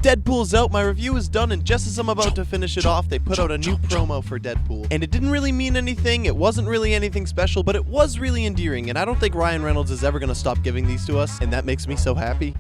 Deadpool's out, my review is done, and just as I'm about to finish it off, they put out a new promo for Deadpool. And it didn't really mean anything, it wasn't really anything special, but it was really endearing, and I don't think Ryan Reynolds is ever gonna stop giving these to us, and that makes me so happy.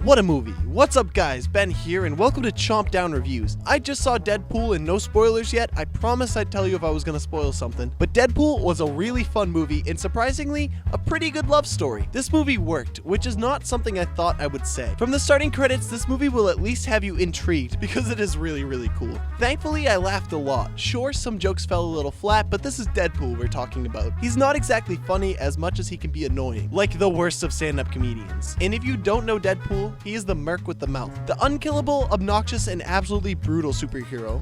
What a movie. What's up guys, Ben here, and welcome to CHOMPT Down Reviews. I just saw Deadpool and no spoilers yet. I promised I'd tell you if I was gonna spoil something. But Deadpool was a really fun movie and surprisingly, a pretty good love story. This movie worked, which is not something I thought I would say. From the starting credits, this movie will at least have you intrigued because it is really cool. Thankfully, I laughed a lot. Sure, some jokes fell a little flat, but this is Deadpool we're talking about. He's not exactly funny as much as he can be annoying, like the worst of stand-up comedians. And if you don't know Deadpool, he is the merc with the mouth. The unkillable, obnoxious, and absolutely brutal superhero.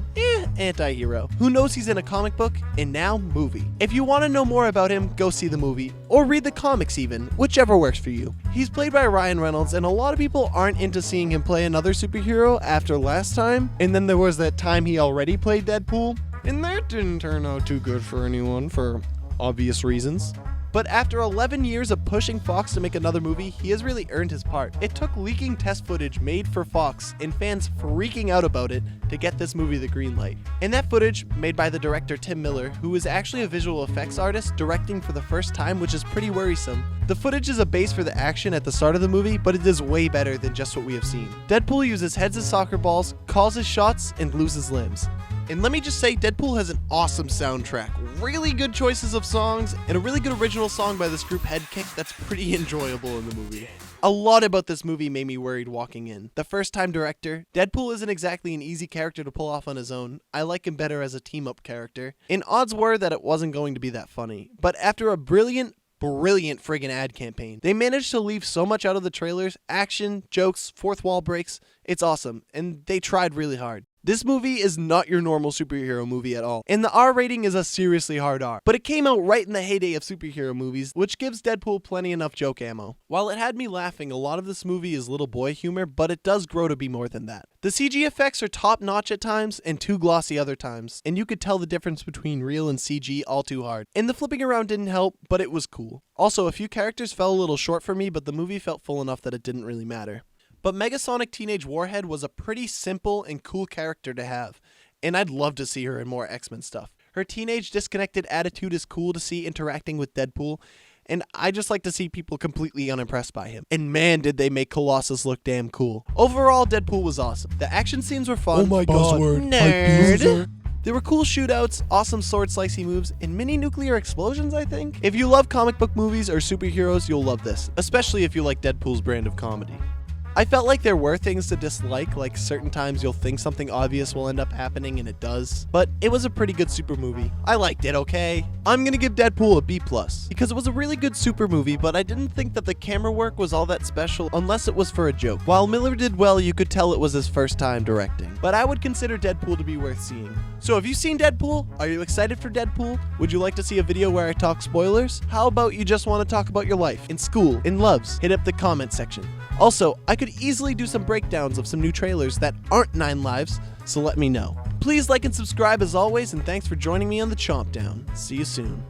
Anti-hero. Who knows he's in a comic book, and now movie. If you want to know more about him, go see the movie, or read the comics even, whichever works for you. He's played by Ryan Reynolds, and a lot of people aren't into seeing him play another superhero after last time, and then there was that time he already played Deadpool, and that didn't turn out too good for anyone for obvious reasons. But after 11 years of pushing Fox to make another movie, he has really earned his part. It took leaking test footage made for Fox and fans freaking out about it to get this movie the green light. And that footage, made by the director Tim Miller, who is actually a visual effects artist, directing for the first time, which is pretty worrisome. The footage is a base for the action at the start of the movie, but it is way better than just what we have seen. Deadpool uses heads as soccer balls, calls his shots, and loses limbs. And let me just say, Deadpool has an awesome soundtrack, really good choices of songs, and a really good original song by this group Headkick that's pretty enjoyable in the movie. A lot about this movie made me worried walking in. The first-time director, Deadpool isn't exactly an easy character to pull off on his own. I like him better as a team-up character. And odds were that it wasn't going to be that funny. But after a brilliant friggin' ad campaign, they managed to leave so much out of the trailers, action, jokes, fourth wall breaks. It's awesome, and they tried really hard. This movie is not your normal superhero movie at all, and the R rating is a seriously hard R, but it came out right in the heyday of superhero movies, which gives Deadpool plenty enough joke ammo. While it had me laughing, a lot of this movie is little boy humor, but it does grow to be more than that. The CG effects are top notch at times and too glossy other times, and you could tell the difference between real and CG all too hard. And the flipping around didn't help, but it was cool. Also, a few characters fell a little short for me, but the movie felt full enough that it didn't really matter. But Megasonic Teenage Warhead was a pretty simple and cool character to have, and I'd love to see her in more X-Men stuff. Her teenage disconnected attitude is cool to see interacting with Deadpool, and I just like to see people completely unimpressed by him. And man, did they make Colossus look damn cool. Overall, Deadpool was awesome. The action scenes were fun. Oh my god, nerd! There were cool shootouts, awesome sword slicey moves, and mini nuclear explosions, I think. If you love comic book movies or superheroes, you'll love this, especially if you like Deadpool's brand of comedy. I felt like there were things to dislike, like certain times you'll think something obvious will end up happening and it does, but it was a pretty good super movie. I liked it, okay? I'm gonna give Deadpool a B+, because it was a really good super movie, but I didn't think that the camera work was all that special unless it was for a joke. While Miller did well, you could tell it was his first time directing, but I would consider Deadpool to be worth seeing. So have you seen Deadpool? Are you excited for Deadpool? Would you like to see a video where I talk spoilers? How about you just want to talk about your life, in school, in loves? Hit up the comment section. Also, I could easily do some breakdowns of some new trailers that aren't 9 lives, so let me know. Please like and subscribe as always, and thanks for joining me on the CHOMPT Down. See you soon.